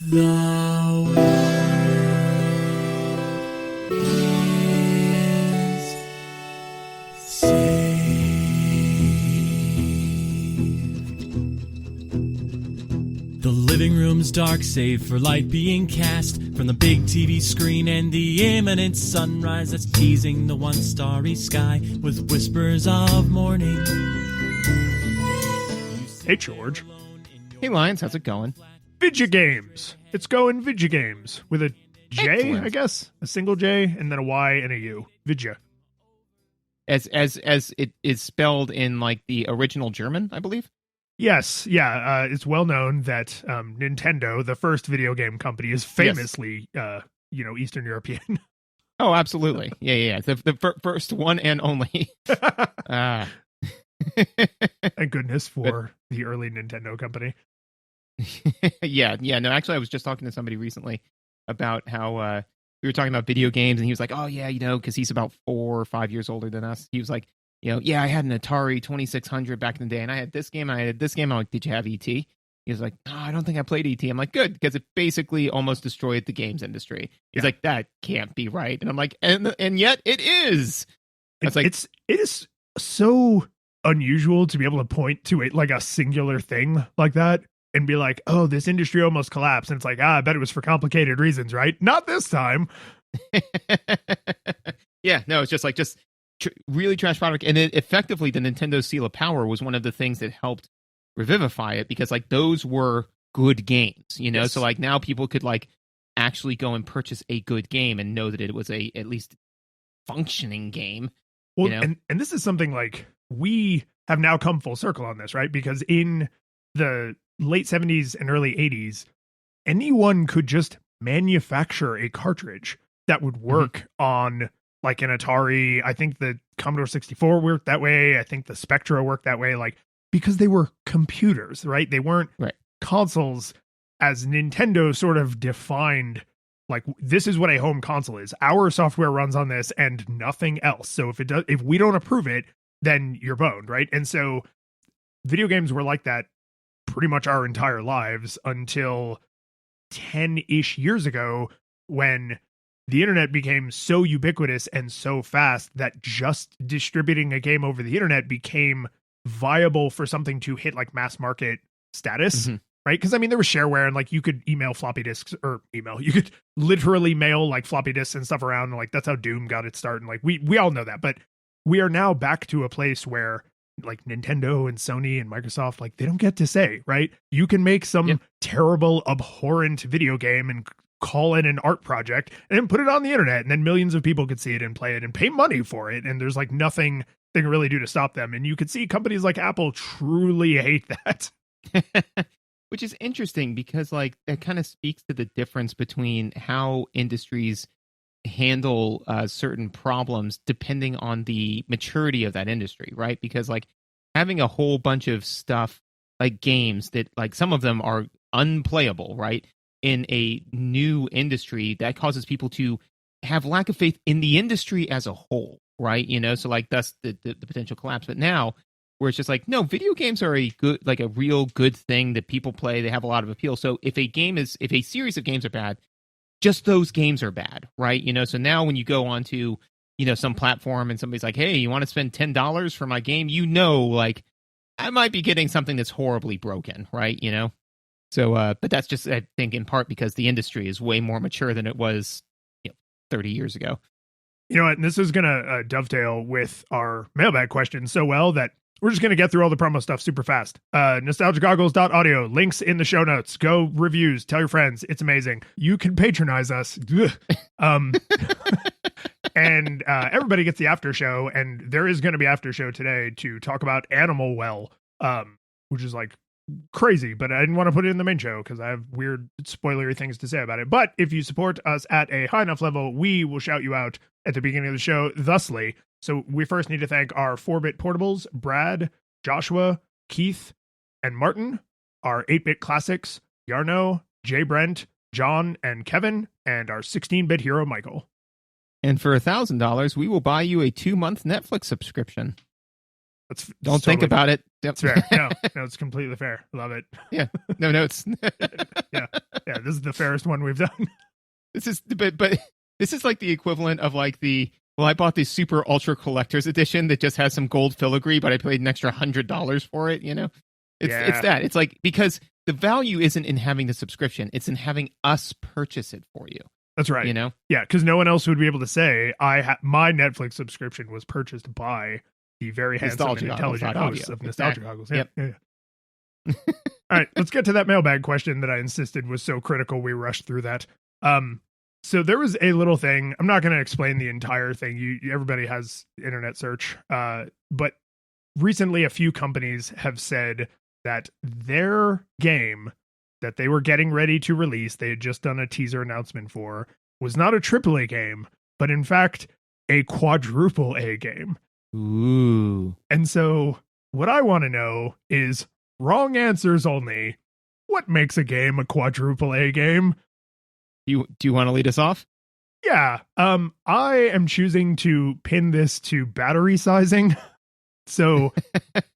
The world is safe. The living room's dark, save for light being cast from the big TV screen and the imminent sunrise that's teasing the one starry sky with whispers of morning. Hey, George. Hey, Lions, how's it going? Vidya Games. It's going Vidya Games with a J, Excellent. I guess. A single J and then a Y and a U. Vidya. As it is spelled in like the original German, I believe. Yes, yeah. It's well known that Nintendo, the first video game company, is famously, Eastern European. Oh, absolutely. Yeah. The first one and only. Thank goodness for the early Nintendo company. Yeah. No, actually, I was just talking to somebody recently about how we were talking about video games, and he was like, "Oh yeah, because he's about 4 or 5 years older than us." He was like, "Yeah, I had an Atari 2600 back in the day, and I had this game, and I had this game." I'm like, "Did you have ET?" He was like, "No, I don't think I played ET." I'm like, "Good," because it basically almost destroyed the games industry. He's like, "That can't be right," and I'm like, "And yet it is." It's like it is so unusual to be able to point to it like a singular thing like that and be like, "Oh, this industry almost collapsed." And it's like, I bet it was for complicated reasons, right? Not this time. Yeah, no, it's just really trash product, and it effectively the Nintendo Seal of Power was one of the things that helped revivify it, because like those were good games, Yes. So like now people could like actually go and purchase a good game and know that it was a at least functioning game. Well, and this is something like we have now come full circle on this, right? Because in the late 70s and early 80s, anyone could just manufacture a cartridge that would work on like an Atari. I think the Commodore 64 worked that way. I think the Spectra worked that way, like because they were computers, right? They weren't consoles, as Nintendo sort of defined. Like, this is what a home console is. Our software runs on this and nothing else. So if we don't approve it, then you're boned, right? And so video games were like that pretty much our entire lives until 10-ish years ago, when the internet became so ubiquitous and so fast that just distributing a game over the internet became viable for something to hit like mass market status. Right? Because I mean, there was shareware, and like you could email floppy disks, you could literally mail like floppy disks and stuff around. And, like that's how Doom got its start. And like we all know that. But we are now back to a place where like Nintendo and Sony and Microsoft, like they don't get to say, right? You can make some terrible, abhorrent video game and call it an art project and then put it on the internet, and then millions of people could see it and play it and pay money for it. And there's like nothing they can really do to stop them. And you could see companies like Apple truly hate that. Which is interesting, because like that kind of speaks to the difference between how industries handle certain problems depending on the maturity of that industry, right? Because like having a whole bunch of stuff like games that like some of them are unplayable, right? In a new industry, that causes people to have lack of faith in the industry as a whole, right? So like that's the potential collapse. But now, where it's just like, no, video games are a real good thing that people play. They have a lot of appeal. So if a series of games are bad, just those games are bad, right? So now when you go onto, some platform and somebody's like, hey, you want to spend $10 for my game? Like I might be getting something that's horribly broken, right? So, but that's just, I think, in part because the industry is way more mature than it was 30 years ago. You know what? And this is going to dovetail with our mailbag question so well that we're just going to get through all the promo stuff super fast. Nostalgiagoggles.audio, links in the show notes. Go reviews, tell your friends. It's amazing. You can patronize us. And everybody gets the after show. And there is going to be after show today to talk about Animal Well, which is like crazy, but I didn't want to put it in the main show because I have weird spoilery things to say about it. But if you support us at a high enough level, we will shout you out at the beginning of the show thusly. So we first need to thank our 4-bit portables, Brad, Joshua, Keith, and Martin, our 8-bit classics, Yarno, Jay Brent, John, and Kevin, and our 16-bit hero, Michael. And for $1,000, we will buy you a 2-month Netflix subscription. Don't think about it. That's fair. No, it's completely fair. Love it. Yeah. No, it's yeah. this is the fairest one we've done. But this is like the equivalent of like I bought the super ultra collector's edition that just has some gold filigree, but I paid an extra $100 for it. It's that. It's like, because the value isn't in having the subscription, it's in having us purchase it for you. That's right. Yeah, because no one else would be able to say my Netflix subscription was purchased by the very handsome and intelligent hosts of Nostalgia Goggles. Yeah. All right, let's get to that mailbag question that I insisted was so critical we rushed through that. So there was a little thing. I'm not going to explain the entire thing. Everybody has internet search. But recently, a few companies have said that their game that they were getting ready to release, they had just done a teaser announcement for, was not a AAA game, but in fact, a quadruple A game. Ooh. And so what I want to know is, wrong answers only, what makes a game a quadruple A game? Do you want to lead us off? Yeah. I am choosing to pin this to battery sizing. So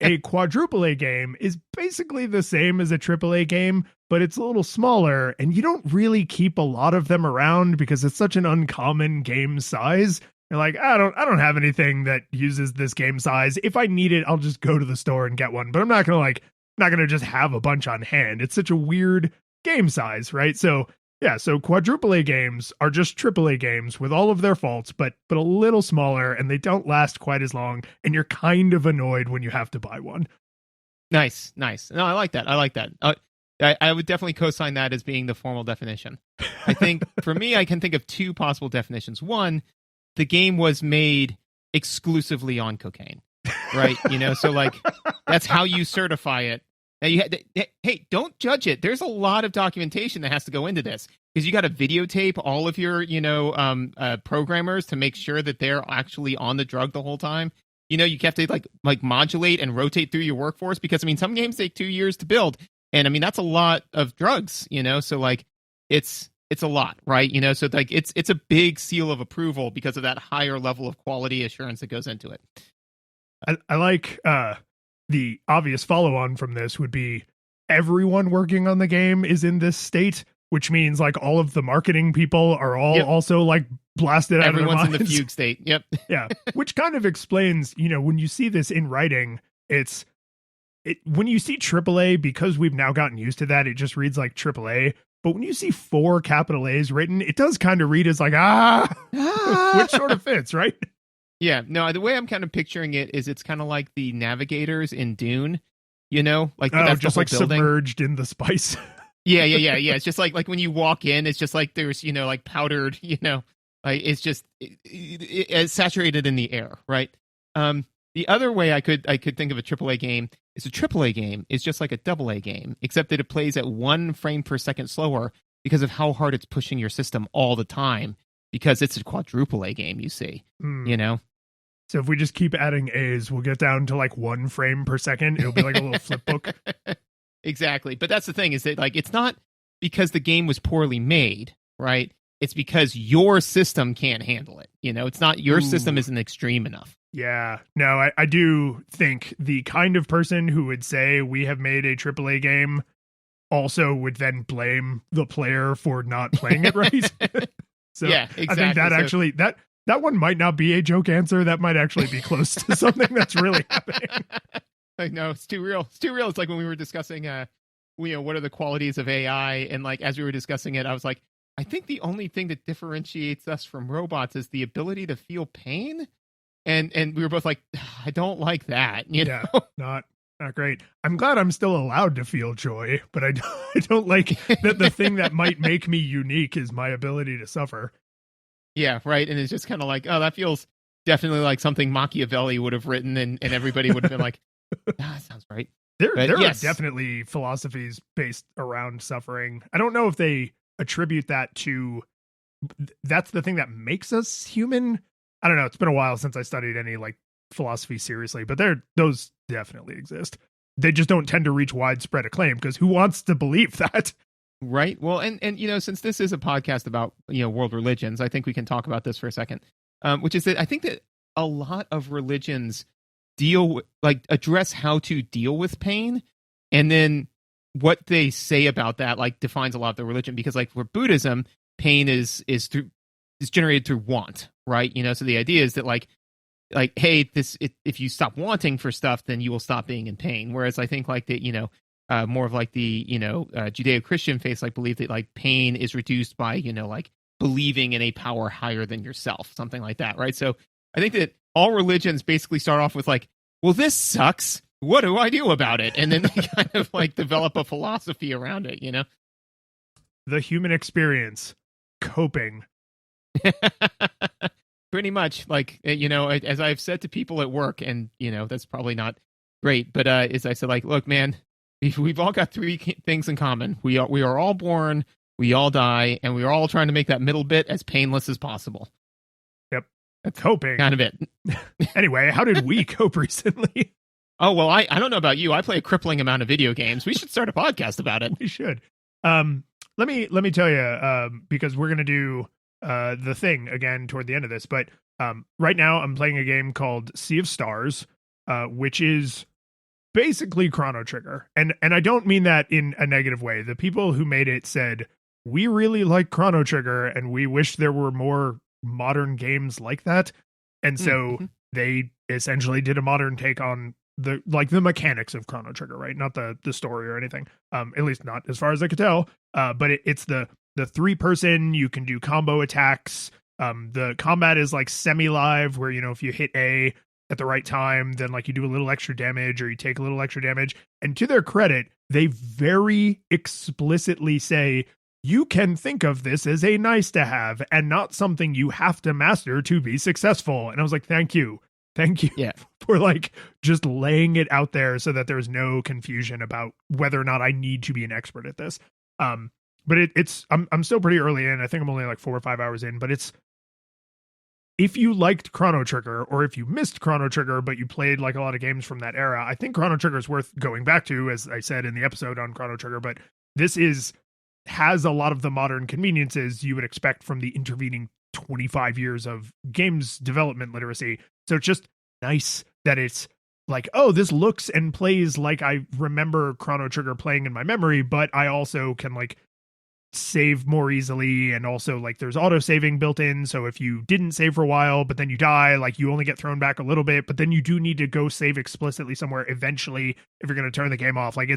a quadruple A game is basically the same as a triple A game, but it's a little smaller, and you don't really keep a lot of them around because it's such an uncommon game size. You're like, I don't have anything that uses this game size. If I need it, I'll just go to the store and get one, but I'm not going to just have a bunch on hand. It's such a weird game size, right? So yeah, so quadruple A games are just triple A games with all of their faults, but a little smaller, and they don't last quite as long, and you're kind of annoyed when you have to buy one. Nice. No, I like that. I would definitely co-sign that as being the formal definition. I think, for me, I can think of two possible definitions. One, the game was made exclusively on cocaine, right? So like, that's how you certify it. Now hey, don't judge it. There's a lot of documentation that has to go into this, because you got to videotape all of your, programmers to make sure that they're actually on the drug the whole time. You have to like modulate and rotate through your workforce, because some games take 2 years to build, and that's a lot of drugs. So like, it's a lot, right? So like, it's a big seal of approval because of that higher level of quality assurance that goes into it. I like the obvious follow-on from this would be everyone working on the game is in this state, which means like all of the marketing people are all also like blasted out of their minds. Everyone's in the fugue state. Yep. Yeah. Which kind of explains, when you see this in writing, when you see AAA, because we've now gotten used to that, it just reads like AAA. But when you see 4 capital A's written, it does kind of read as like, which sort of fits, right? Yeah, no, the way I'm kind of picturing it is it's kind of like the navigators in Dune, like that's just like building. Submerged in the spice. Yeah. It's just like when you walk in, it's just like there's, like powdered, like it's just it's saturated in the air, right? The other way I could think of a AAA game is a AAA game is just like a AA game, except that it plays at 1 frame per second slower because of how hard it's pushing your system all the time, because it's a quadruple A game, you see, So if we just keep adding A's, we'll get down to like 1 frame per second. It'll be like a little flip book. Exactly. But that's the thing, is that like, it's not because the game was poorly made, right? It's because your system can't handle it. It's not your system isn't extreme enough. Yeah. No, I do think the kind of person who would say we have made a AAA game also would then blame the player for not playing it right. So yeah, exactly. I think that actually that one might not be a joke answer. That might actually be close to something that's really happening. Like, no, it's too real. It's too real. It's like when we were discussing, what are the qualities of AI? And like, as we were discussing it, I was like, I think the only thing that differentiates us from robots is the ability to feel pain. And we were both like, I don't like that. Yeah, not great. I'm glad I'm still allowed to feel joy, but I don't like that the thing that might make me unique is my ability to suffer. Yeah, right. And it's just kind of like, oh, that feels definitely like something Machiavelli would have written, and everybody would have been like, that sounds right. There are definitely philosophies based around suffering. I don't know if they attribute that to that's the thing that makes us human. I don't know. It's been a while since I studied any like philosophy seriously, but those definitely exist. They just don't tend to reach widespread acclaim, because who wants to believe that? Right. Well, and since this is a podcast about, world religions, I think we can talk about this for a second, which is that I think that a lot of religions address how to deal with pain, and then what they say about that like defines a lot of the religion, because like for Buddhism, pain is generated through want, right? So the idea is that like hey, if you stop wanting for stuff, then you will stop being in pain. Whereas I think like that, more of like the Judeo-Christian faiths like believe that like pain is reduced by like believing in a power higher than yourself, something like that, right? So I think that all religions basically start off with like, well, this sucks. What do I do about it? And then they kind of like develop a philosophy around it, The human experience, coping. Pretty much, like, as I've said to people at work, and that's probably not great, but as I said, like, look, man, we've all got three things in common. We are all born, we all die, and we are all trying to make that middle bit as painless as possible. Yep, that's coping. Kind of it. Anyway, how did we cope recently? Oh well, I don't know about you. I play a crippling amount of video games. We should start a podcast about it. We should. Let me tell you, because we're gonna do the thing again toward the end of this, but right now I'm playing a game called Sea of Stars, which is basically Chrono Trigger, and I don't mean that in a negative way. The people who made it said, we really like Chrono Trigger and we wish there were more modern games like that, and so they essentially did a modern take on the mechanics of Chrono Trigger, right? Not the story or anything, at least not as far as I could tell, but it's the 3-person, you can do combo attacks. The combat is like semi-live, where if you hit A at the right time, then like you do a little extra damage or you take a little extra damage. And to their credit, they very explicitly say you can think of this as a nice to have and not something you have to master to be successful. And I was like, thank you for like just laying it out there so that there's no confusion about whether or not I need to be an expert at this. But I'm still pretty early in. I think I'm only like 4 or 5 hours in, but if you liked Chrono Trigger, or if you missed Chrono Trigger, but you played like a lot of games from that era, I think Chrono Trigger is worth going back to, as I said in the episode on Chrono Trigger. But this has a lot of the modern conveniences you would expect from the intervening 25 years of games development literacy. So it's just nice that it's like, oh, this looks and plays like I remember Chrono Trigger playing in my memory, but I also can like save more easily, and also like there's auto saving built in, so if you didn't save for a while but then you die, like you only get thrown back a little bit, but then you do need to go save explicitly somewhere eventually if you're going to turn the game off. Like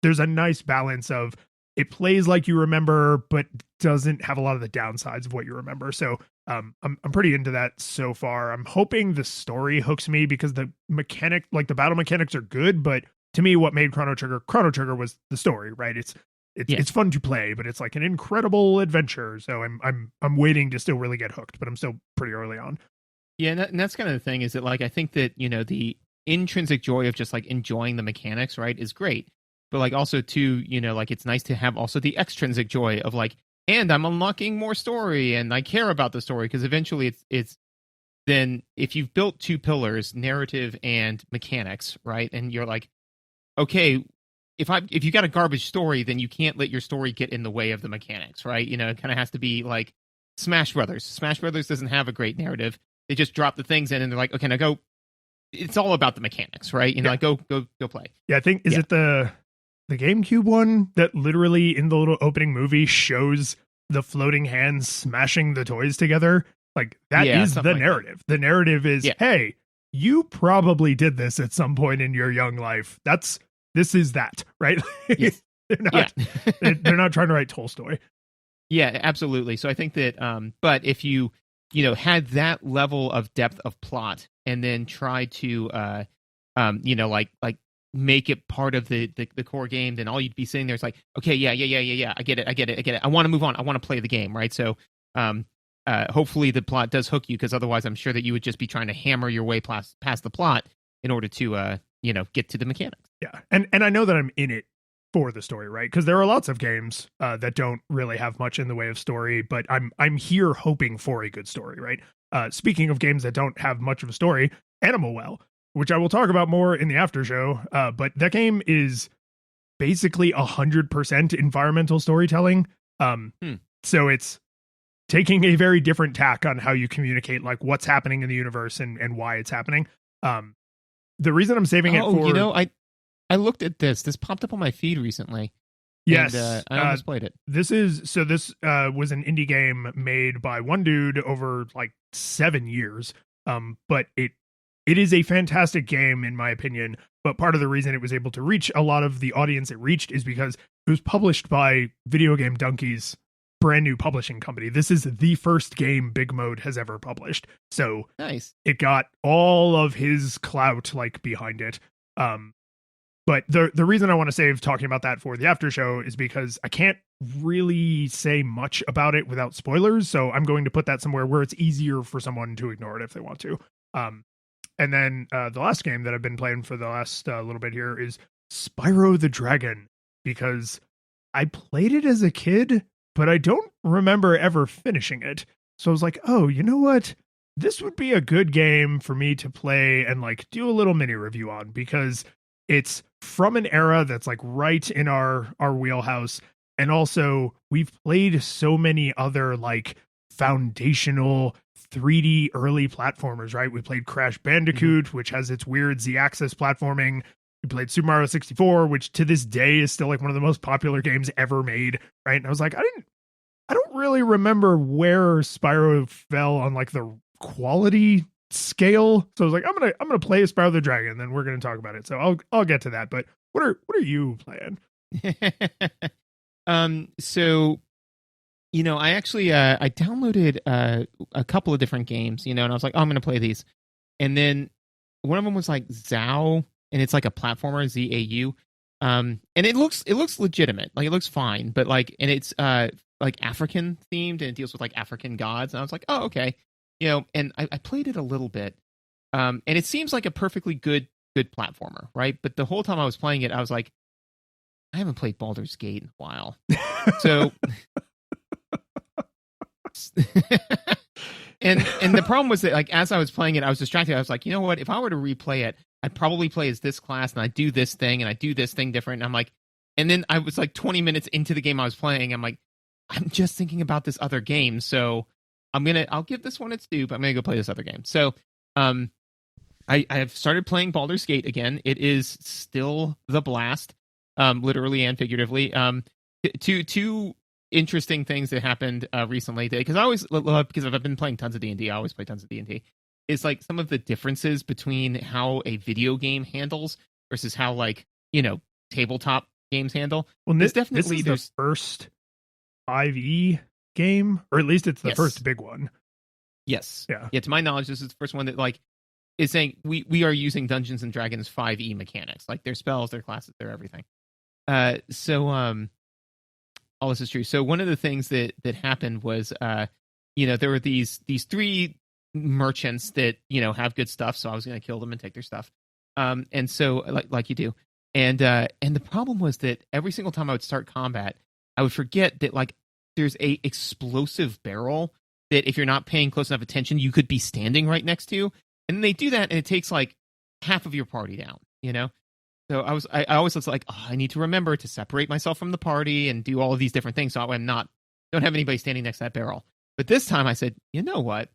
there's a nice balance of it plays like you remember but doesn't have a lot of the downsides of what you remember. So I'm pretty into that so far. I'm hoping the story hooks me, because the mechanic, like the battle mechanics, are good, but to me what made Chrono Trigger was the story, right? It's fun to play, but it's like an incredible adventure. So I'm waiting to still really get hooked, but I'm still pretty early on. Yeah, and that's kind of the thing, is that like I think that the intrinsic joy of just like enjoying the mechanics, right, is great. But like also too, like it's nice to have also the extrinsic joy of like, and I'm unlocking more story and I care about the story, because eventually it's then if you've built two pillars, narrative and mechanics, right, and you're like, okay, if you got a garbage story, then you can't let your story get in the way of the mechanics, right? It kind of has to be like Smash Brothers. Smash Brothers doesn't have a great narrative. They just drop the things in and they're like, okay, now go. It's all about the mechanics, right? Like go play. Yeah, I think it the GameCube one that literally in the little opening movie shows the floating hands smashing the toys together. Like that is the narrative. The narrative is, hey, you probably did this at some point in your young life. This is that, right? Yes. they're not trying to write Tolstoy. Yeah, absolutely. So I think that, but if you had that level of depth of plot and then try to, like make it part of the core game, then all you'd be sitting there is like, okay, yeah. I get it. I want to move on. I want to play the game, right? So, hopefully the plot does hook you, because otherwise I'm sure that you would just be trying to hammer your way past the plot in order to, get to the mechanics. Yeah. And I know that I'm in it for the story, right? Because there are lots of games that don't really have much in the way of story, but I'm here hoping for a good story, right? Speaking of games that don't have much of a story, Animal Well, which I will talk about more in the after show, but that game is basically 100% environmental storytelling. So it's taking a very different tack on how you communicate like what's happening in the universe and why it's happening. The reason I'm saving it for... I looked at this. This popped up on my feed recently. Yes, And I almost played it. This was an indie game made by one dude over like 7 years. But it is a fantastic game in my opinion. But part of the reason it was able to reach a lot of the audience it reached is because it was published by Video Game Donkey's brand new publishing company. This is the first game Big Mode has ever published. So Nice. it got all of his clout like behind it. But the reason I want to save talking about that for the after show is because I can't really say much about it without spoilers. So I'm going to put that somewhere where it's easier for someone to ignore it if they want to. And then the last game that I've been playing for the last little bit here is Spyro the Dragon, because I played it as a kid, but I don't remember ever finishing it. So I was like, oh, you know what? This would be a good game for me to play and like do a little mini review on, because it's from an era that's like right in our wheelhouse. And also we've played so many other like foundational 3D early platformers, right? We played Crash Bandicoot, which has its weird Z-axis platforming. We played Super Mario 64, which to this day is still like one of the most popular games ever made, right? And I was like, I don't really remember where Spyro fell on like the quality scale. So I was like, I'm gonna play Spyro the Dragon, and then we're gonna talk about it. So I'll get to that. But what are you playing? So, I actually I downloaded a couple of different games, and I was like, oh, I'm gonna play these. And then one of them was like Zao, and it's like a platformer, ZAU. And it looks legitimate, like it looks fine, but like, and it's like African themed, and it deals with like African gods. And I was like, oh, okay. And I played it a little bit, and it seems like a perfectly good platformer, right? But the whole time I was playing it, I was like, I haven't played Baldur's Gate in a while. So, and the problem was that like as I was playing it, I was distracted. I was like, you know what? If I were to replay it, I'd probably play as this class, and I do this thing, and I do this thing different. And I'm like, and then I was like 20 minutes into the game I was playing. I'm like, I'm just thinking about this other game, so I'll give this one its due, but I'm gonna go play this other game. So, I have started playing Baldur's Gate again. It is still the blast, literally and figuratively. Two interesting things that happened recently, because I always because I've been playing tons of D&D. I always play tons of D&D. Is like some of the differences between how a video game handles versus how like tabletop games handle. Well, this is the first 5e game, or at least it's the first big one. Yes. Yeah. To my knowledge, this is the first one that like is saying we are using Dungeons and Dragons 5e mechanics, like their spells, their classes, their everything. So all this is true. So one of the things that happened was there were these three merchants that have good stuff, so I was going to kill them and take their stuff. And so like you do. And the problem was that every single time I would start combat, I would forget that like there's a explosive barrel that if you're not paying close enough attention, you could be standing right next to. And they do that, and it takes like half of your party down, So I always was like, oh, I need to remember to separate myself from the party and do all of these different things, so I'm don't have anybody standing next to that barrel. But this time I said, you know what?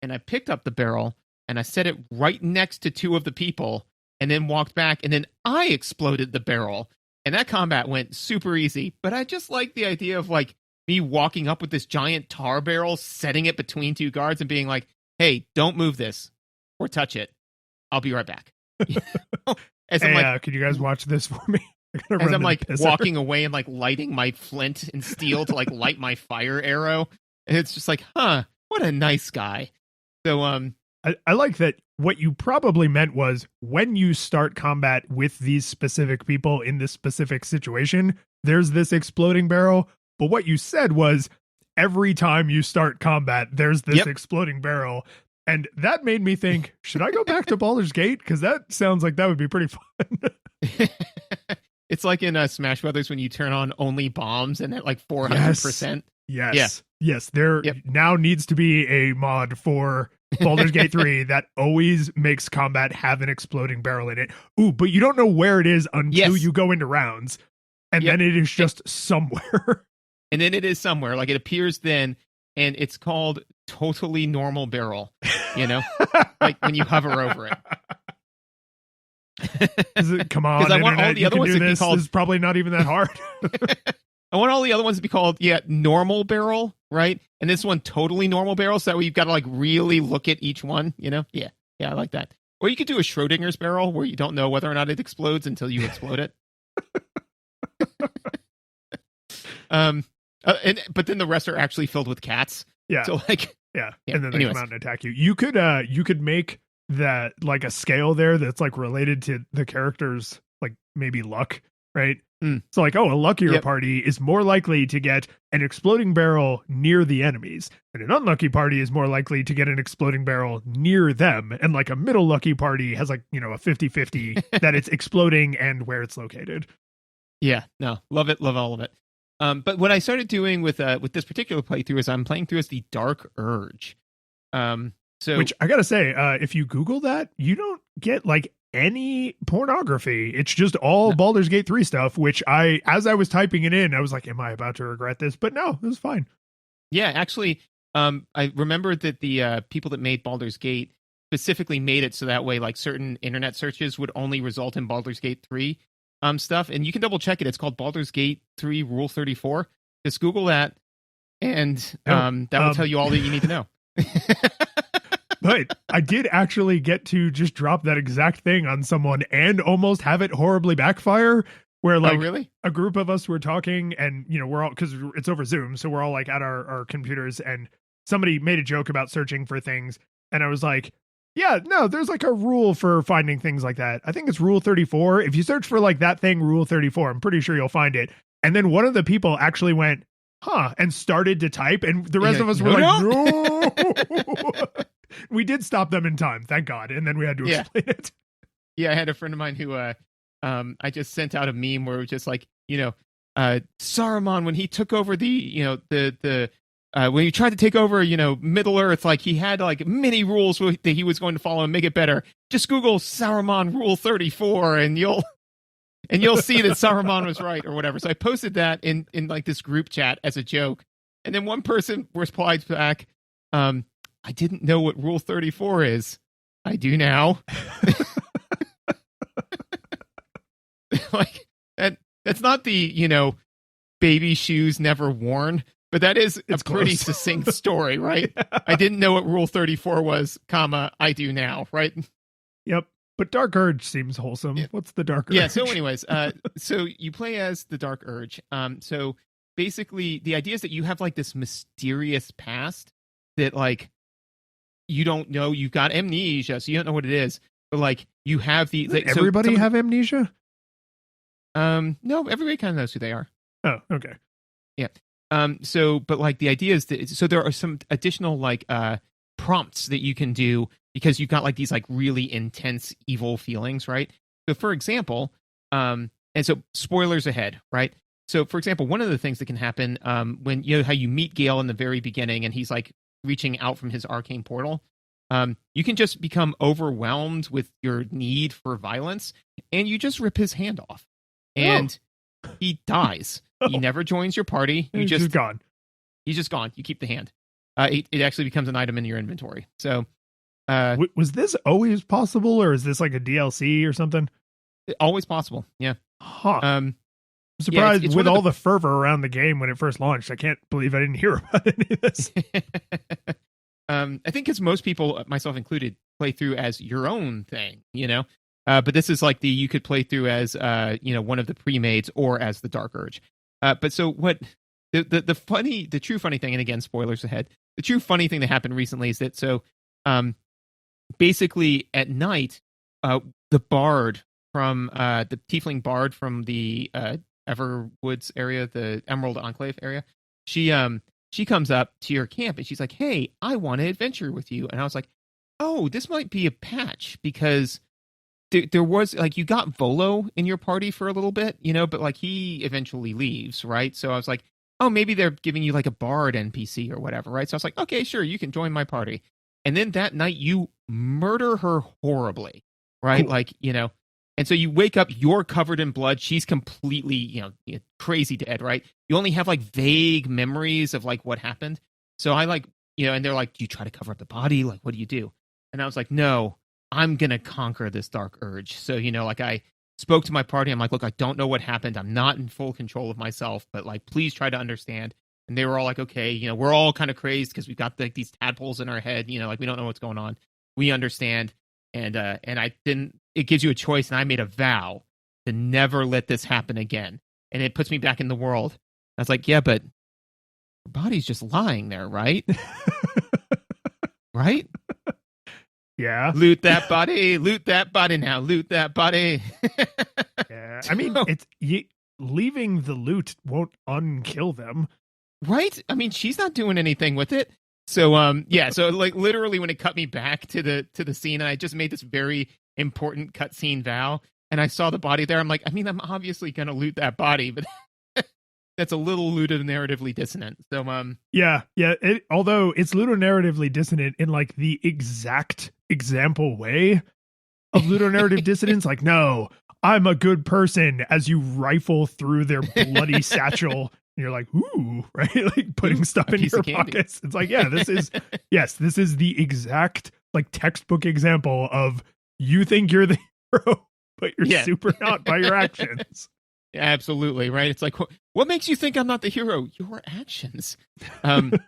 And I picked up the barrel and I set it right next to two of the people, and then walked back, and then I exploded the barrel. And that combat went super easy. But I just like the idea of like me walking up with this giant tar barrel, setting it between two guards, and being like, hey, don't move this or touch it. I'll be right back. Could you guys watch this for me? As I'm like walking away and like lighting my flint and steel to like light my fire arrow. And it's just like, what a nice guy. So I like that what you probably meant was when you start combat with these specific people in this specific situation, there's this exploding barrel. But what you said was every time you start combat, there's this exploding barrel. And that made me think, should I go back to Baldur's Gate? Because that sounds like that would be pretty fun. It's like in Smash Brothers when you turn on only bombs and at like 400%. Yes. There now needs to be a mod for Baldur's Gate 3 that always makes combat have an exploding barrel in it. Ooh, but you don't know where it is until you go into rounds. And then it is just somewhere. And then it is somewhere. Like it appears then, and it's called Totally Normal Barrel, like when you hover over it. Come on, Because I want internet, all the you other can ones do to be this. called. This is probably not even that hard. I want all the other ones to be called, normal barrel, right? And this one totally normal barrel, so that way you've got to like really look at each one, Yeah, I like that. Or you could do a Schrodinger's barrel where you don't know whether or not it explodes until you explode it. But then the rest are actually filled with cats. Yeah. So like, yeah. Yeah, And then they anyways. come out and attack you. You could make that like a scale there that's like related to the character's like maybe luck, right? So like, a luckier party is more likely to get an exploding barrel near the enemies, and an unlucky party is more likely to get an exploding barrel near them. And like a middle lucky party has like, a 50-50 that it's exploding and where it's located. Yeah, no, love it, love all of it. But what I started doing with this particular playthrough is I'm playing through as the Dark Urge. Which I gotta say, if you Google that, you don't get like any pornography. It's just all Baldur's Gate 3 stuff, which as I was typing it in, I was like, am I about to regret this? But no, it was fine. Yeah, actually, I remembered that the people that made Baldur's Gate specifically made it so that way like certain internet searches would only result in Baldur's Gate 3 stuff. And you can double check it. It's called Baldur's Gate 3 Rule 34. Just Google that, and that will tell you all that you need to know. But I did actually get to just drop that exact thing on someone and almost have it horribly backfire. Where like really? A group of us were talking, and we're all, because it's over Zoom, so we're all like at our computers, and somebody made a joke about searching for things, and I was like, yeah, no, there's like a rule for finding things like that. I think it's Rule 34. If you search for like that thing, Rule 34, I'm pretty sure you'll find it. And then one of the people actually went, and started to type, and the rest of us were no. We did stop them in time, thank God, and then we had to explain it. Yeah, I had a friend of mine who I just sent out a meme where it was just like, Saruman, when he took over the when he tried to take over, Middle Earth, like he had like many rules that he was going to follow and make it better. Just Google Saruman Rule 34 and you'll see that Saruman was right or whatever. So I posted that in like this group chat as a joke. And then one person replied back, I didn't know what Rule 34 is. I do now. Like that's not the, baby shoes never worn, but that is a pretty succinct story, right? Yeah. I didn't know what Rule 34 was, I do now, right? Yep. But Dark Urge seems wholesome. Yeah. What's the Dark Urge? Yeah, so anyways, so you play as the Dark Urge. So basically the idea is that you have like this mysterious past that like you don't know. You've got amnesia, so you don't know what it is. But like you have the everybody have amnesia? No, everybody kind of knows who they are. Oh, okay. Yeah. But like the idea is that so there are some additional like prompts that you can do because you've got like these like really intense evil feelings, right? So for example, and so spoilers ahead, right? So for example, one of the things that can happen when how you meet Gale in the very beginning and he's like reaching out from his arcane portal, you can just become overwhelmed with your need for violence and you just rip his hand off and he dies. He never joins your party. He's just gone. He's just gone. You keep the hand. It actually becomes an item in your inventory. So was this always possible, or is this like a DLC or something? Always possible. Yeah. Huh. I'm surprised it's with all the fervor around the game when it first launched. I can't believe I didn't hear about any of this. I think because most people, myself included, play through as your own thing, but this is like you could play through as one of the pre-mades or as the Dark Urge. But so what the true funny thing, and again, spoilers ahead, the true funny thing that happened recently is that basically at night, the bard from the tiefling bard from the Everwoods area, the Emerald Enclave area, she comes up to your camp and she's like, hey, I want to adventure with you. And I was like, oh, this might be a patch because there was like, you got Volo in your party for a little bit, but like he eventually leaves, right? So I was like, oh, maybe they're giving you like a bard NPC or whatever, right? So I was like, okay, sure, you can join my party. And then that night you murder her horribly, right? Cool. Like, and so you wake up, you're covered in blood. She's completely, crazy dead, right? You only have like vague memories of like what happened. So I like, and they're like, do you try to cover up the body? Like, what do you do? And I was like, no, I'm going to conquer this dark urge. So, like I spoke to my party. I'm like, look, I don't know what happened. I'm not in full control of myself, but like, please try to understand. And they were all like, okay, we're all kind of crazed because we've got these tadpoles in our head, like we don't know what's going on. We understand. And I didn't, it gives you a choice. And I made a vow to never let this happen again. And it puts me back in the world. I was like, yeah, but your body's just lying there, right? Right? Yeah. Loot that body now. Loot that body. Yeah. I mean, leaving the loot won't unkill them. Right? I mean, she's not doing anything with it. So so like literally when it cut me back to the scene, and I just made this very important cutscene vow, and I saw the body there, I'm like, I mean, I'm obviously gonna loot that body, but that's a little ludonarratively dissonant. So although it's ludonarratively dissonant in like the exact example way of ludonarrative dissonance, like, no, I'm a good person, as you rifle through their bloody satchel. And you're like, ooh, right? Like putting stuff in your pockets. It's like, yeah, this is the exact like textbook example of you think you're the hero, but you're super not by your actions. Absolutely, right? It's like, what makes you think I'm not the hero? Your actions. The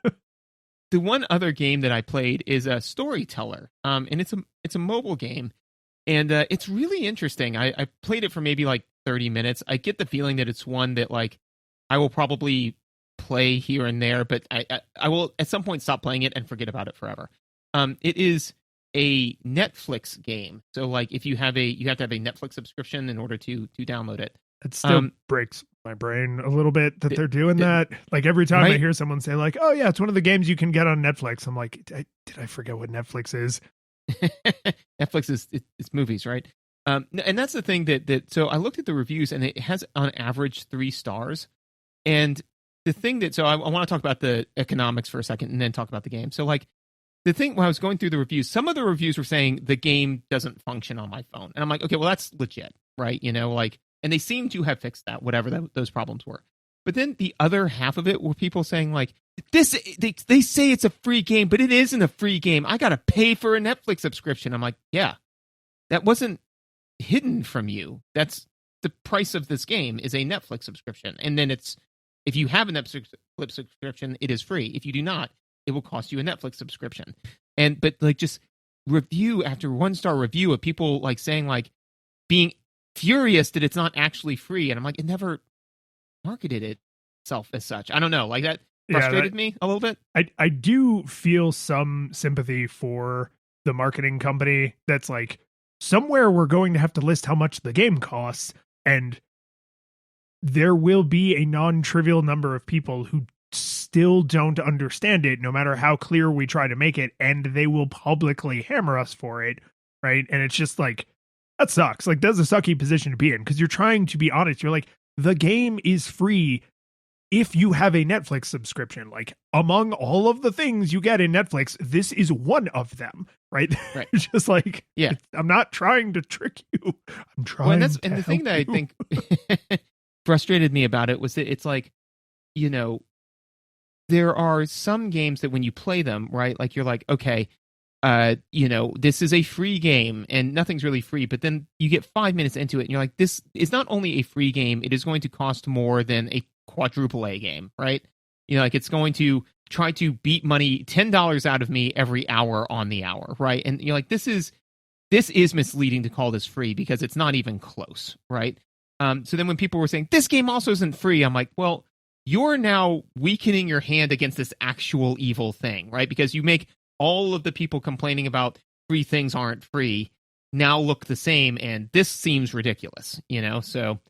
one other game that I played is a Storyteller, and it's a mobile game, and it's really interesting. I played it for maybe like 30 minutes. I get the feeling that it's one that like I will probably play here and there, but I will at some point stop playing it and forget about it forever. It is a Netflix game, so like if you have to have a Netflix subscription in order to download it. It still breaks my brain a little bit that they're doing that. Like every time I hear someone say like, "Oh yeah, it's one of the games you can get on Netflix," I'm like, did I forget what Netflix is? Netflix is it's movies, right? And that's the thing that so I looked at the reviews, and it has on average 3 stars. And the thing that, so I want to talk about the economics for a second and then talk about the game. So like the thing when I was going through the reviews, some of the reviews were saying the game doesn't function on my phone. And I'm like, okay, well that's legit, right? Like, and they seem to have fixed that, whatever those problems were. But then the other half of it were people saying like, they say it's a free game, but it isn't a free game. I got to pay for a Netflix subscription. I'm like, yeah, that wasn't hidden from you. That's the price of this game is a Netflix subscription. And then if you have a Netflix subscription, it is free. If you do not, it will cost you a Netflix subscription. But like just review after 1-star review of people like saying like being furious that it's not actually free. And I'm like, it never marketed itself as such. I don't know. Like that frustrated me a little bit. I do feel some sympathy for the marketing company that's like, somewhere we're going to have to list how much the game costs, and there will be a non-trivial number of people who still don't understand it, no matter how clear we try to make it, and they will publicly hammer us for it, right? And it's just like, that sucks. Like, that's a sucky position to be in, because you're trying to be honest. You're like, the game is free if you have a Netflix subscription. Like, among all of the things you get in Netflix, this is one of them, right? Right. Just like, yeah, I'm not trying to trick you. I'm trying to and the thing that you. I think frustrated me about it was that it's like, there are some games that when you play them, right, like you're like, okay, this is a free game and nothing's really free, but then you get 5 minutes into it and you're like, this is not only a free game, it is going to cost more than a quadruple A game, right? Like it's going to try to beat money $10 out of me every hour on the hour, right? And you're like, this is misleading to call this free because it's not even close, right? So then when people were saying this game also isn't free, I'm like, well, you're now weakening your hand against this actual evil thing, right? Because you make all of the people complaining about free things aren't free now look the same, and this seems ridiculous, So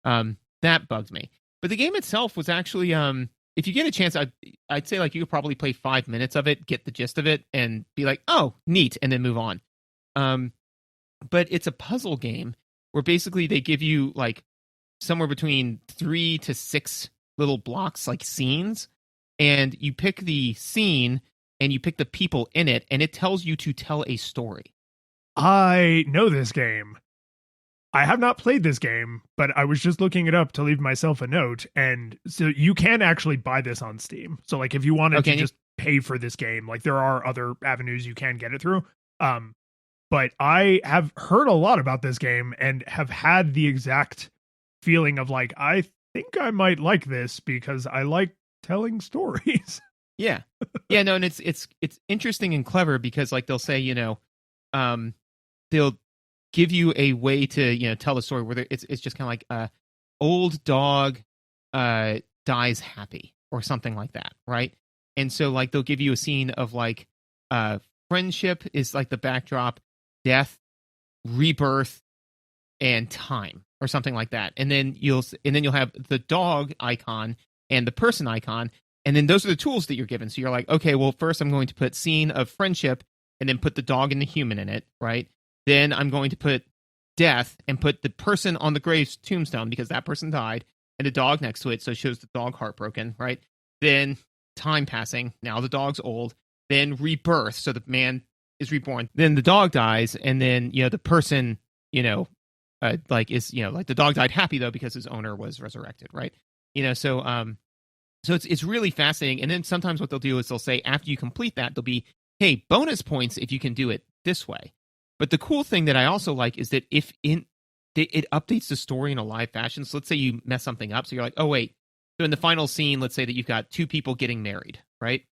that bugs me. But the game itself was actually, if you get a chance, I'd say like you could probably play 5 minutes of it, get the gist of it, and be like, oh, neat, and then move on. But it's a puzzle game where basically they give you like somewhere between 3 to 6 little blocks, like scenes, and you pick the scene and you pick the people in it, and it tells you to tell a story. I know this game. I have not played this game, but I was just looking it up to leave myself a note, and so you can actually buy this on Steam. So like if you wanted to just pay for this game, like there are other avenues you can get it through. but I have heard a lot about this game and have had the exact feeling of like, I think I might like this because I like telling stories. Yeah. Yeah, no, and it's interesting and clever because like they'll say, you know, they'll give you a way to, you know, tell the story where it's just kind of like old dog dies happy or something like that, right? And so like they'll give you a scene of like friendship is like the backdrop, death, rebirth, and time or something like that. And then you'll have the dog icon and the person icon, and then those are the tools that you're given. So you're like, okay, well, first I'm going to put scene of friendship and then put the dog and the human in it, right? Then I'm going to put death and put the person on the grave's tombstone because that person died, and the dog next to it, so it shows the dog heartbroken, right? Then time passing, now the dog's old. Then rebirth, so the man is reborn. Then the dog dies, and then, you know, the person, you know, like is, you know, like the dog died happy though because his owner was resurrected, right? You know, so it's really fascinating. And then sometimes what they'll do is they'll say after you complete that, there'll be, hey, bonus points if you can do it this way. But the cool thing that I also like is that it updates the story in a live fashion. So let's say you mess something up, so you're like, oh wait, so in the final scene, let's say that you've got two people getting married, right?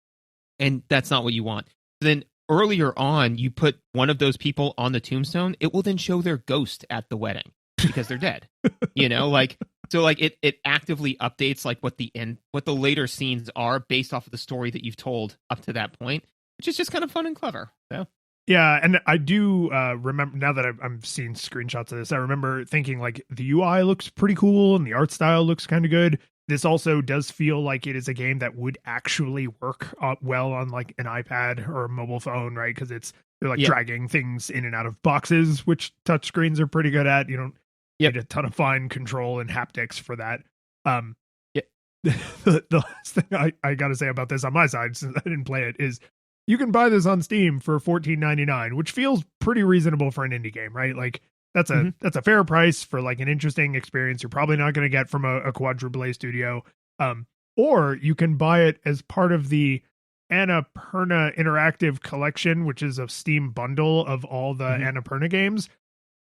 And that's not what you want. So then earlier on, you put one of those people on the tombstone, it will then show their ghost at the wedding because they're dead. You know, like, so like it actively updates like what the later scenes are based off of the story that you've told up to that point, which is just kind of fun and clever. So yeah, and I do remember, now that I'm seeing screenshots of this, I remember thinking like the UI looks pretty cool and the art style looks kind of good. This also does feel like it is a game that would actually work well on like an iPad or a mobile phone, right? Because they're like dragging things in and out of boxes, which touchscreens are pretty good at. You don't need a ton of fine control and haptics for that. The last thing I got to say about this on my side, since I didn't play it, is you can buy this on Steam for $14.99, which feels pretty reasonable for an indie game, right? Like that's a fair price for like an interesting experience you're probably not going to get from a quadruple A studio. Or you can buy it as part of the Annapurna Interactive Collection, which is a Steam bundle of all the Annapurna games.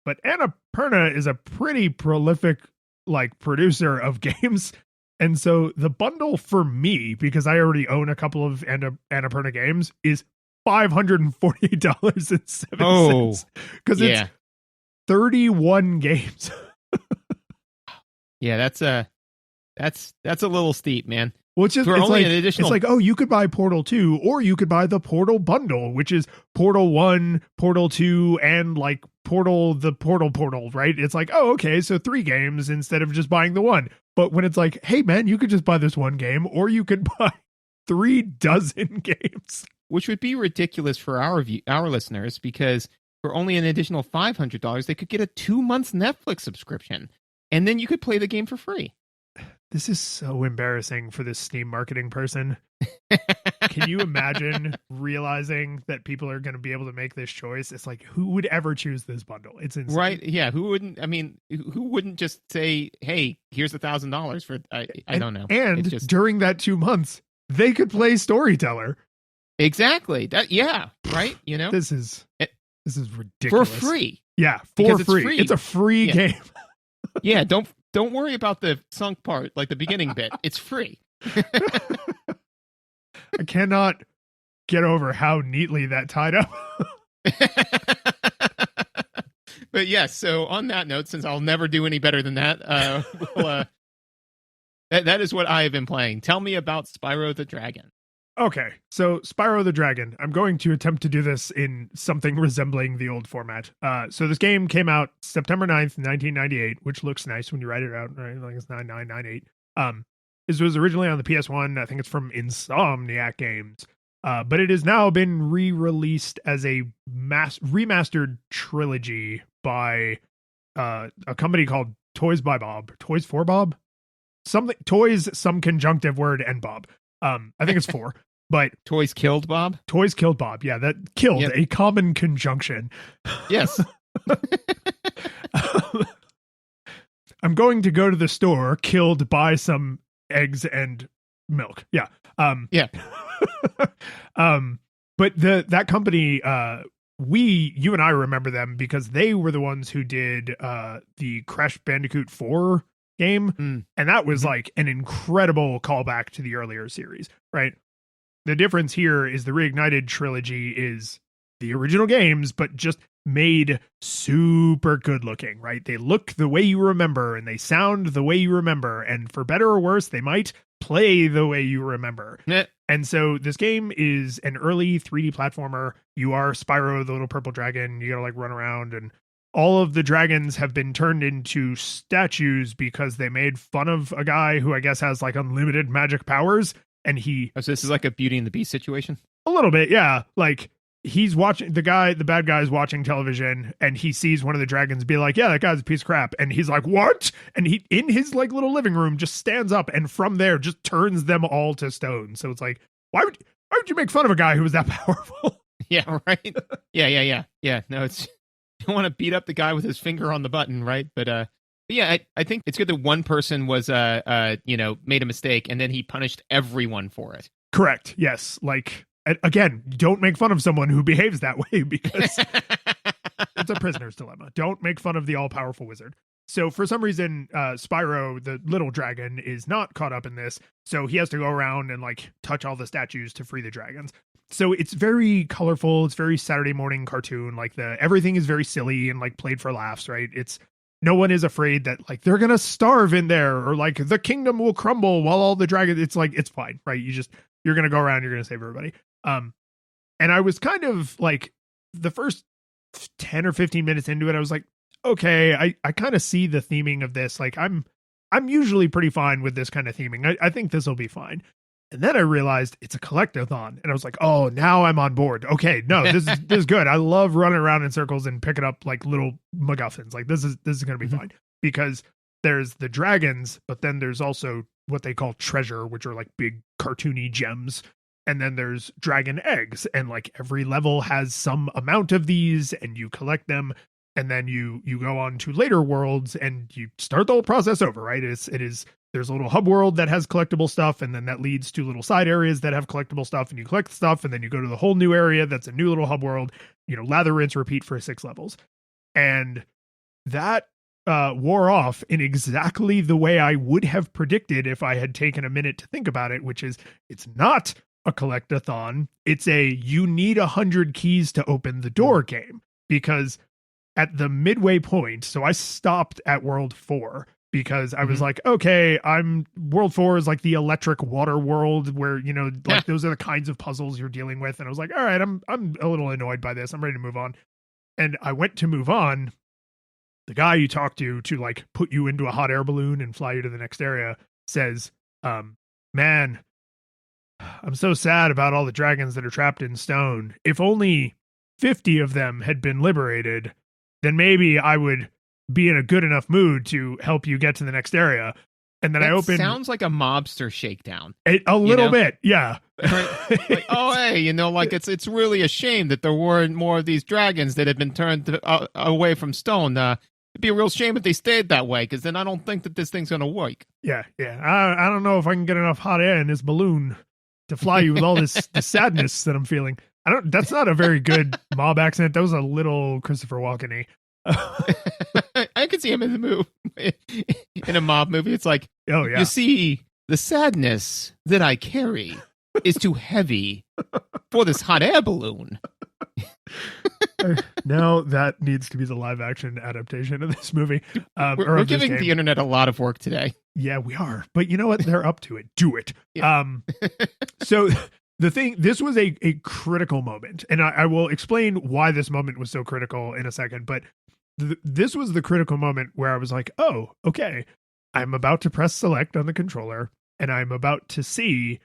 But Annapurna is a pretty prolific like producer of games. And so the bundle for me, because I already own a couple of Annapurna games, is $548.07. Because it's 31 games. Yeah, that's a little steep, man. Well, it's only an additional. It's like, oh, you could buy Portal 2, or you could buy the Portal bundle, which is Portal 1, Portal 2, and like Portal, right? It's like, oh, okay, so 3 games instead of just buying the one. But when it's like, hey, man, you could just buy this one game, or you could buy 3 dozen games. Which would be ridiculous for our listeners, because for only an additional $500, they could get a 2-month Netflix subscription, and then you could play the game for free. This is so embarrassing for this Steam marketing person. Can you imagine realizing that people are going to be able to make this choice? It's like, who would ever choose this bundle? It's insane. Right. Yeah. Who wouldn't? I mean, who wouldn't just say, hey, here's $1,000 for, I don't know. And during that 2 months, they could play Storyteller. Exactly. Yeah. Right. You know, this is ridiculous. For free. Yeah. For free. It's a free game. Yeah. Don't worry about the sunk part, like the beginning bit. It's free. I cannot get over how neatly that tied up. But yes, so on that note, since I'll never do any better than that, that is what I have been playing. Tell me about Spyro the Dragon. Okay, so Spyro the Dragon. I'm going to attempt to do this in something resembling the old format. So this game came out September 9th, 1998, which looks nice when you write it out, right? Like it's 9998. This was originally on the PS1. I think it's from Insomniac Games. But it has now been re-released as a remastered trilogy by a company called Toys by Bob. Toys for Bob? Toys, some conjunctive word, and Bob. I think it's 4, but Toys Killed Bob? Toys Killed Bob. Yeah, that killed, a common conjunction. Yes. I'm going to go to the store, killed by some eggs and milk. Yeah. Yeah. But that company you and I remember them because they were the ones who did the Crash Bandicoot 4 game. And that was like an incredible callback to the earlier series, right? The difference here is the Reignited trilogy is the original games, but just made super good looking, right? They look the way you remember and they sound the way you remember. And for better or worse, they might play the way you remember. And so this game is an early 3D platformer. You are Spyro, the little purple dragon. You gotta like run around, and all of the dragons have been turned into statues because they made fun of a guy who I guess has like unlimited magic powers. And so this is like a Beauty and the Beast situation? A little bit, yeah. Like he's watching the bad guy's watching television, and he sees one of the dragons be like, yeah, that guy's a piece of crap. And he's like, what? And he, in his like little living room, just stands up and from there just turns them all to stone. So it's like, why would you make fun of a guy who was that powerful? Yeah, right. Yeah. No, it's, you don't want to beat up the guy with his finger on the button, right? But yeah, I think it's good that one person was made a mistake and then he punished everyone for it. Correct. Yes. Like, again, don't make fun of someone who behaves that way because it's a prisoner's dilemma. Don't make fun of the all-powerful wizard. So for some reason, Spyro, the little dragon, is not caught up in this. So he has to go around and like touch all the statues to free the dragons. So it's very colorful. It's very Saturday morning cartoon. Like everything is very silly and like played for laughs, right? It's no one is afraid that like they're going to starve in there or like the kingdom will crumble while all the dragons, it's like, it's fine, right? You're going to go around, you're going to save everybody. And I was kind of like the first 10 or 15 minutes into it, I was like, okay, I kind of see the theming of this. Like I'm usually pretty fine with this kind of theming. I think this will be fine. And then I realized it's a collectathon and I was like, oh, now I'm on board. Okay. No, this is good. I love running around in circles and picking up like little MacGuffins. Like this is going to be fine because there's the dragons, but then there's also what they call treasure, which are like big cartoony gems. And then there's dragon eggs, and like every level has some amount of these and you collect them. And then you go on to later worlds and you start the whole process over, right? There's a little hub world that has collectible stuff, and then that leads to little side areas that have collectible stuff, and you collect stuff, and then you go to the whole new area that's a new little hub world, lather, rinse, repeat for 6 levels. And that wore off in exactly the way I would have predicted if I had taken a minute to think about it, which is it's not a collectathon. It's you need 100 keys to open the door game, because at the midway point, so I stopped at World 4 because I was like, okay, World 4 is like the electric water world where, those are the kinds of puzzles you're dealing with. And I was like, all right, I'm a little annoyed by this. I'm ready to move on. And I went to move on. The guy you talk to like put you into a hot air balloon and fly you to the next area says, man, I'm so sad about all the dragons that are trapped in stone. If only 50 of them had been liberated, then maybe I would be in a good enough mood to help you get to the next area. And then I opened. Sounds like a mobster shakedown. A little bit, yeah. Like, oh, hey, it's really a shame that there weren't more of these dragons that had been turned away from stone. It'd be a real shame if they stayed that way, because then I don't think that this thing's going to work. Yeah. I don't know if I can get enough hot air in this balloon to fly you with all this sadness that I'm feeling. That's not a very good mob accent. That was a little Christopher Walken-y. I could see him in the movie, in a mob movie. It's like, oh yeah, you see, the sadness that I carry is too heavy for this hot air balloon. Now that needs to be the live action adaptation of this movie. We're giving the internet a lot of work today. Yeah, we are. But you know what? They're up to it. Do it. Yeah. So this was a critical moment, and I will explain why this moment was so critical in a second, but this was the critical moment where I was like, oh, okay, I'm about to press select on the controller, and I'm about to see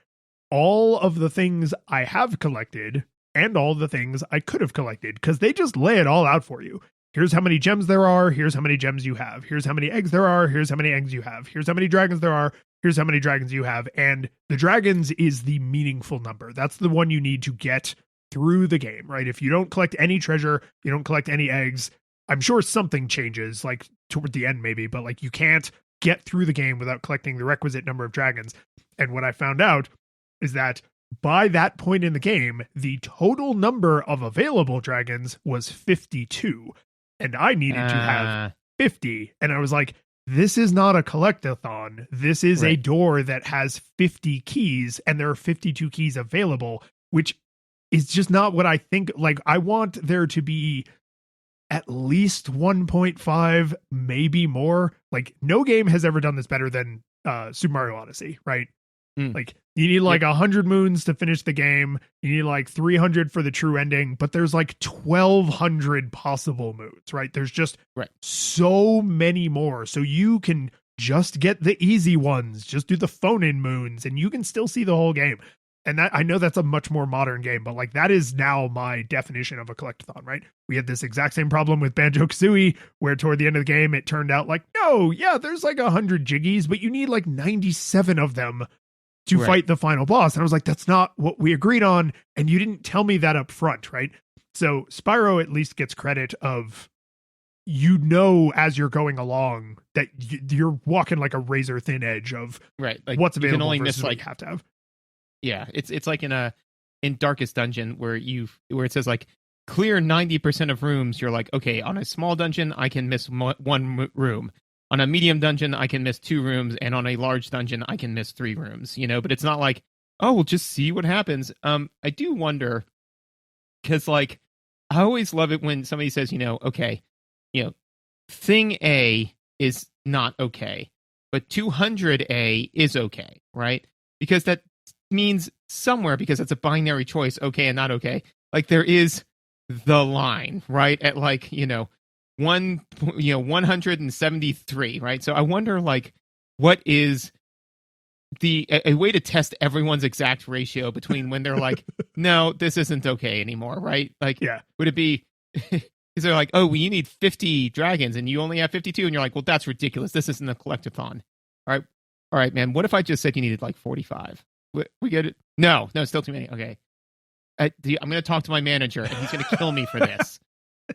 all of the things I have collected and all the things I could have collected, because they just lay it all out for you. Here's how many gems there are. Here's how many gems you have. Here's how many eggs there are. Here's how many eggs you have. Here's how many dragons there are. Here's how many dragons you have. And the dragons is the meaningful number. That's the one you need to get through the game, right? If you don't collect any treasure, you don't collect any eggs, I'm sure something changes, like toward the end maybe, but like you can't get through the game without collecting the requisite number of dragons. And what I found out is that by that point in the game, the total number of available dragons was 52, and I needed to have 50. And I was like, this is not a collectathon. This is a door that has 50 keys, and there are 52 keys available, which is just not what I think. Like, I want there to be at least 1.5, maybe more. Like, no game has ever done this better than Super Mario Odyssey, right? Like, you need like 100 moons to finish the game. You need like 300 for the true ending, but there's like 1,200 possible moons, right? There's just so many more. So you can just get the easy ones, just do the phone-in moons, and you can still see the whole game. And that, I know that's a much more modern game, but like, that is now my definition of a collectathon, right? We had this exact same problem with Banjo-Kazooie, where toward the end of the game, it turned out like, no, yeah, there's like 100 jiggies, but you need like 97 of them to fight the final boss. And I was like, that's not what we agreed on. And you didn't tell me that up front, right? So Spyro at least gets credit of, you know, as you're going along that you're walking like a razor thin edge of like what's available you can only versus miss, what like, you have to have. Yeah, it's like in Darkest Dungeon where it says like clear 90% of rooms. You're like, okay, on a small dungeon I can miss one room. On a medium dungeon, I can miss 2 rooms, and on a large dungeon, I can miss 3 rooms, you know, but it's not like, oh, we'll just see what happens. I do wonder, because, like, I always love it when somebody says, you know, okay, you know, thing A is not okay, but 200A is okay, right? Because that means somewhere, because it's a binary choice, okay and not okay, like, there is the line, right? At, like, you know, 173, right? So I wonder, like, what is a way to test everyone's exact ratio between when they're like, no, this isn't okay anymore, right? Like, would it be, because they're like, oh, well, you need 50 dragons and you only have 52, and you're like, well, that's ridiculous. This isn't a collectathon. All right, man. What if I just said you needed like 45? We get it? No, still too many. Okay. I'm going to talk to my manager, and he's going to kill me for this.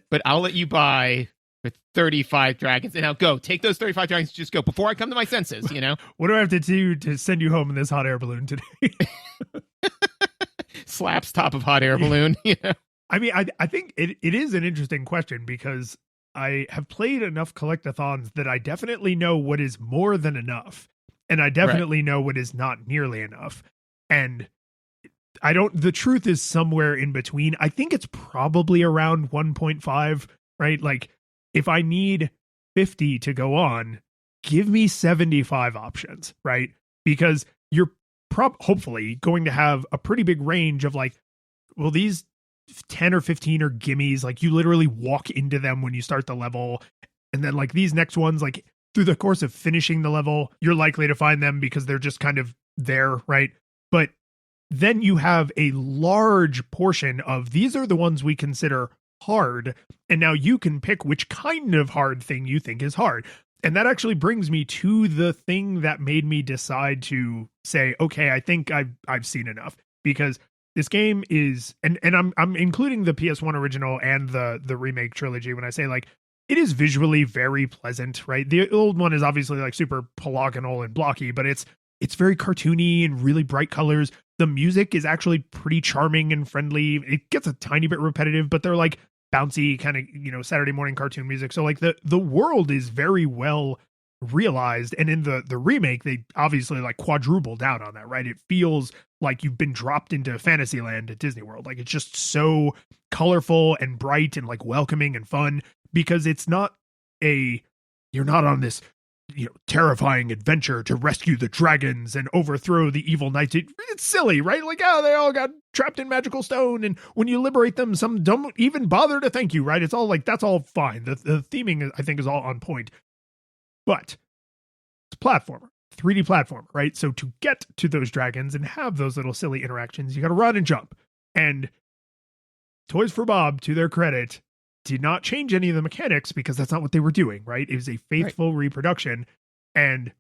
But I'll let you buy with 35 dragons. And now go. Take those 35 dragons. Just go before I come to my senses, you know? What do I have to do to send you home in this hot air balloon today? Slaps top of hot air balloon, you know? I mean, I think it is an interesting question, because I have played enough collectathons that I definitely know what is more than enough. And I definitely know what is not nearly enough. And the truth is somewhere in between. I think it's probably around 1.5, right? Like, if I need 50 to go on, give me 75 options, right? Because you're hopefully going to have a pretty big range of like, well, these 10 or 15 are gimmies. Like, you literally walk into them when you start the level. And then like these next ones, like through the course of finishing the level, you're likely to find them because they're just kind of there, right? But then you have a large portion of, these are the ones we consider hard, and now you can pick which kind of hard thing you think is hard. And that actually brings me to the thing that made me decide to say, okay, I think I've seen enough, because this game is, and I'm including the PS1 original and the remake trilogy when I say, like, it is visually very pleasant, right? The old one is obviously like super polygonal and blocky, but it's very cartoony and really bright colors. The music is actually pretty charming and friendly. It gets a tiny bit repetitive, but they're like bouncy kind of, you know, Saturday morning cartoon music. So like the world is very well realized. And in the remake, they obviously like quadruple down on that, right? It feels like you've been dropped into Fantasyland at Disney World. Like, it's just so colorful and bright and like welcoming and fun, because it's not you're not on this, you know, terrifying adventure to rescue the dragons and overthrow the evil knights. It's silly, right? Like, oh, they all got trapped in magical stone, and when you liberate them, some don't even bother to thank you, right? It's all like, that's all fine. The theming, I think, is all on point. But it's a platformer, 3D platformer, right? So to get to those dragons and have those little silly interactions, you got to run and jump. And Toys for Bob, to their credit, did not change any of the mechanics, because that's not what they were doing, right? It was a faithful reproduction. And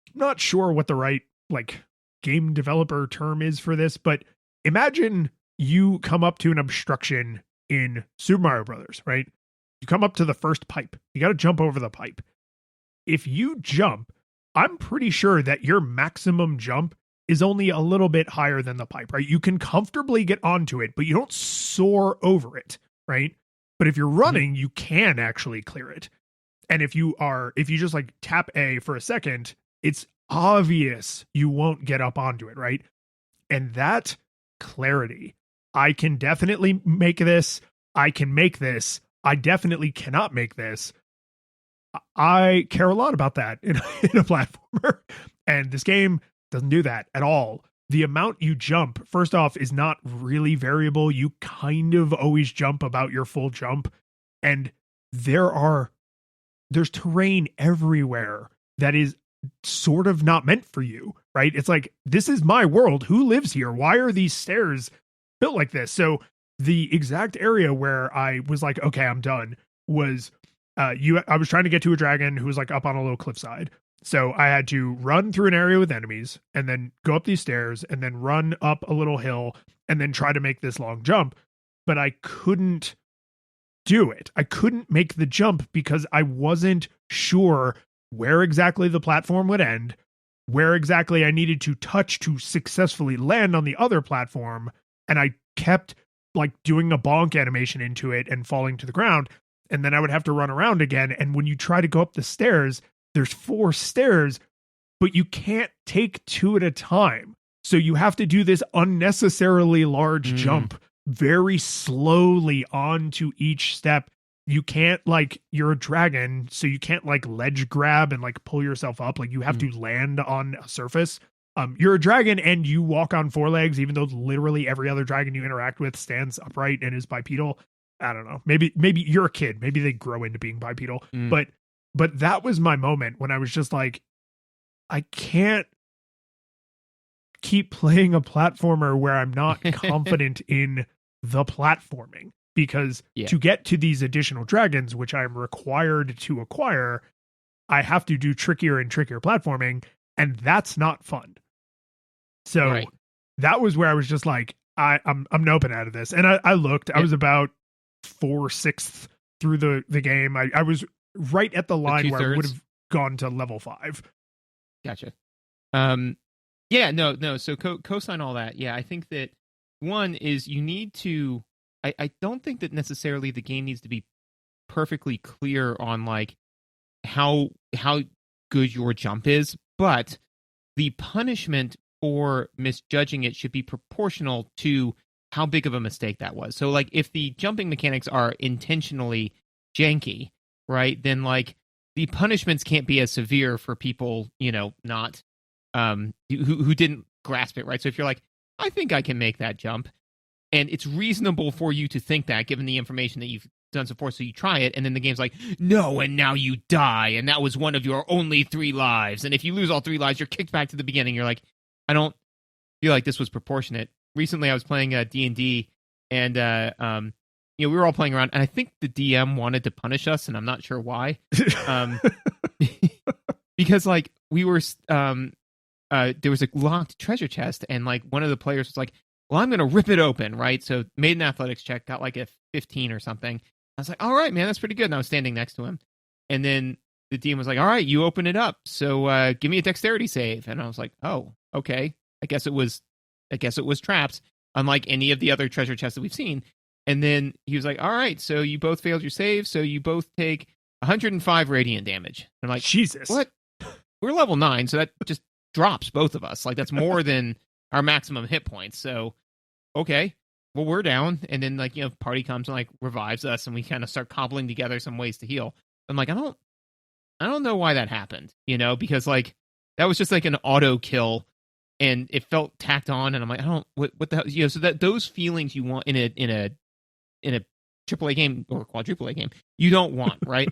I'm not sure what the right like game developer term is for this, but imagine you come up to an obstruction in Super Mario Brothers, right? You come up to the first pipe. You got to jump over the pipe. If you jump, I'm pretty sure that your maximum jump is only a little bit higher than the pipe, right? You can comfortably get onto it, but you don't soar over it, right? But if you're running, you can actually clear it. And if you just like tap A for a second, it's obvious you won't get up onto it, right? And that clarity, I can definitely make this. I can make this. I definitely cannot make this. I care a lot about that in a platformer. And this game doesn't do that at all. The amount you jump, first off, is not really variable. You kind of always jump about your full jump. And there's terrain everywhere that is sort of not meant for you, right? It's like, this is my world. Who lives here? Why are these stairs built like this? So the exact area where I was like, okay, I'm done, was I was trying to get to a dragon who was like up on a little cliffside. So I had to run through an area with enemies and then go up these stairs and then run up a little hill and then try to make this long jump. But I couldn't do it. I couldn't make the jump because I wasn't sure where exactly the platform would end, where exactly I needed to touch to successfully land on the other platform. And I kept like doing a bonk animation into it and falling to the ground. And then I would have to run around again. And when you try to go up the stairs, there's 4 stairs, but you can't take 2 at a time. So you have to do this unnecessarily large jump very slowly onto each step. You can't like, you're a dragon, so you can't like ledge grab and like pull yourself up. Like you have to land on a surface. You're a dragon and you walk on 4 legs, even though literally every other dragon you interact with stands upright and is bipedal. I don't know. Maybe you're a kid. Maybe they grow into being bipedal. But that was my moment when I was just like, I can't keep playing a platformer where I'm not confident in the platforming, because to get to these additional dragons, which I'm required to acquire, I have to do trickier and trickier platforming, and that's not fun. So that was where I was just like, I'm noping out of this. And I looked, I was about 4/6 through the game. I was right at the line where I would have gone to level 5. Gotcha. No. So co-sign all that. Yeah, I think that one is you need to. I don't think that necessarily the game needs to be perfectly clear on like how good your jump is, but the punishment for misjudging it should be proportional to how big of a mistake that was. So like if the jumping mechanics are intentionally janky, right, then like the punishments can't be as severe for people, not who didn't grasp it, right? So if you're like, I think I can make that jump, and it's reasonable for you to think that given the information that you've done so far, so you try it, and then the game's like, no, and now you die, and that was one of your only 3 lives, and if you lose all 3 lives, you're kicked back to the beginning. You're like, I don't feel like this was proportionate. Recently, I was playing D&D, and we were all playing around, and I think the DM wanted to punish us, and I'm not sure why. Because like we were, there was a locked treasure chest, and like one of the players was like, well, I'm going to rip it open, right? So made an athletics check, got like a 15 or something. I was like, all right, man, that's pretty good. And I was standing next to him. And then the DM was like, all right, you open it up. So give me a dexterity save. And I was like, oh, okay. I guess it was traps, unlike any of the other treasure chests that we've seen. And then he was like, all right, so you both failed your save. So you both take 105 radiant damage. And I'm like, Jesus. What? We're level 9, so that just drops both of us. Like that's more than our maximum hit points. So okay, well, we're down. And then like, party comes and like revives us, and we kind of start cobbling together some ways to heal. I'm like, I don't know why that happened, because like that was just like an auto kill, and it felt tacked on. And I'm like, what the hell, so that those feelings you want in a AAA game or quadruple A game, you don't want, right?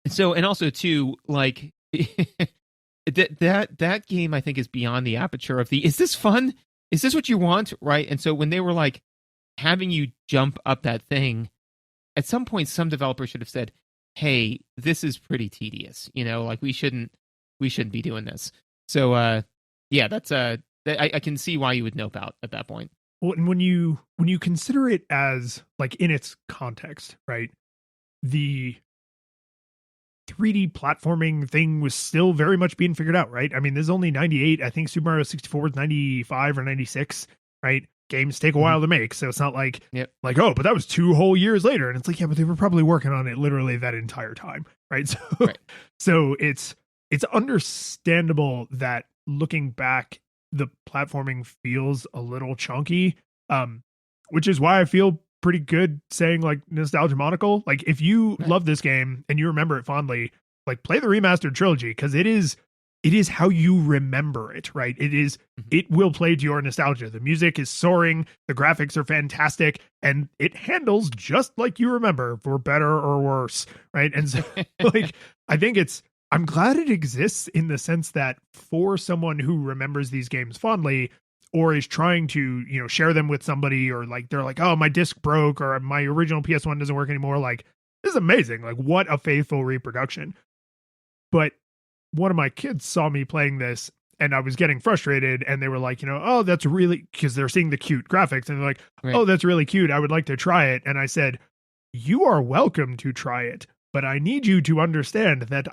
So, and also too, like that game, I think, is beyond the aperture of is this fun? Is this what you want? Right. And so when they were like having you jump up that thing, at some point, some developer should have said, hey, this is pretty tedious. Like we shouldn't be doing this. So, yeah, that's I can see why you would nope out at that point. Well, and when you consider it as like in its context, right? 3D platforming thing was still very much being figured out, right? I mean, this is only 98. I think Super Mario 64 is 95 or 96, right? Games take a while to make. So it's not like, like, oh, but that was 2 whole years later. And it's like, yeah, but they were probably working on it literally that entire time, right? So, so it's understandable that looking back, the platforming feels a little chunky, which is why I feel pretty good saying like nostalgia monocle. Like if you love this game and you remember it fondly, like play the remastered trilogy, because it is how you remember it, right? It will play to your nostalgia. The music is soaring, the graphics are fantastic, and it handles just like you remember, for better or worse, right? And so like I think I'm glad it exists in the sense that for someone who remembers these games fondly, or is trying to, share them with somebody, or like they're like, oh, my disc broke, or my original PS1 doesn't work anymore. Like, this is amazing. Like, what a faithful reproduction. But one of my kids saw me playing this and I was getting frustrated, and they were like, oh, that's really, because they're seeing the cute graphics, and they're like, oh, that's really cute. I would like to try it. And I said, you are welcome to try it, but I need you to understand that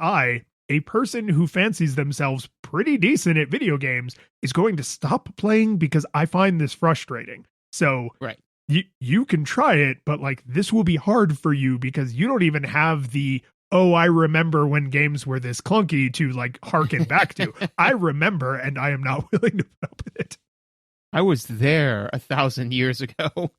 a person who fancies themselves pretty decent at video games, is going to stop playing because I find this frustrating. So you can try it, but like this will be hard for you because you don't even have the, oh, I remember when games were this clunky to like harken back to. I remember, and I am not willing to put up with it. I was there 1,000 years ago.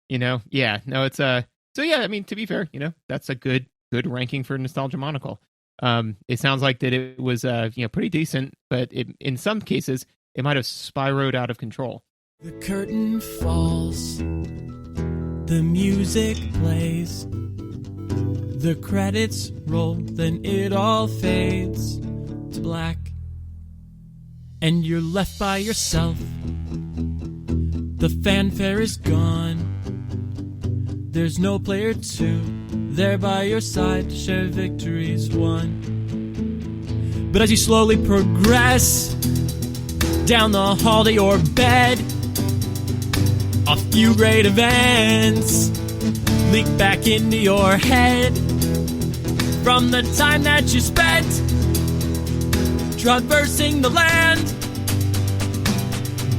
Yeah, no, it's so yeah, I mean, to be fair, that's a good ranking for Nostalgia Monocle. It sounds like that it was pretty decent, but in some cases it might have spiraled out of control. The curtain falls, the music plays, the credits roll, then it all fades to black, and you're left by yourself. The fanfare is gone, there's no player 2 there by your side to share victories won. But as you slowly progress down the hall to your bed, a few great events leak back into your head from the time that you spent traversing the land,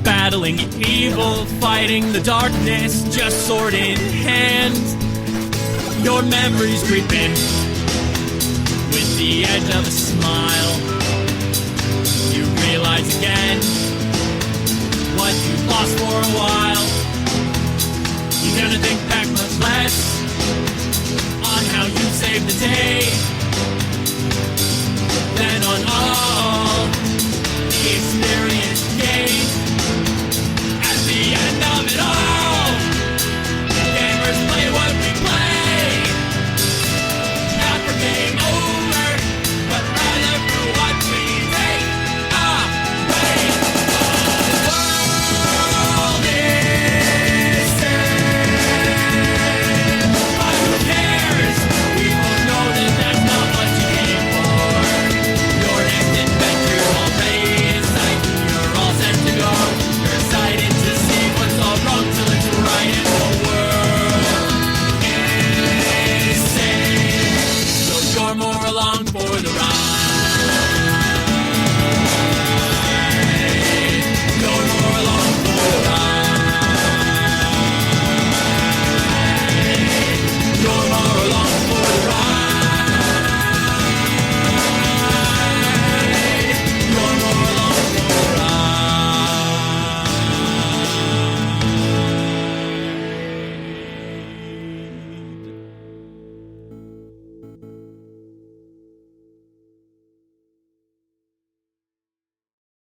battling evil, fighting the darkness, just sword in hand. Your memories creeping with the edge of a smile. You realize again what you lost for a while. You're gonna think back much less on how you saved the day than on all the experience gained.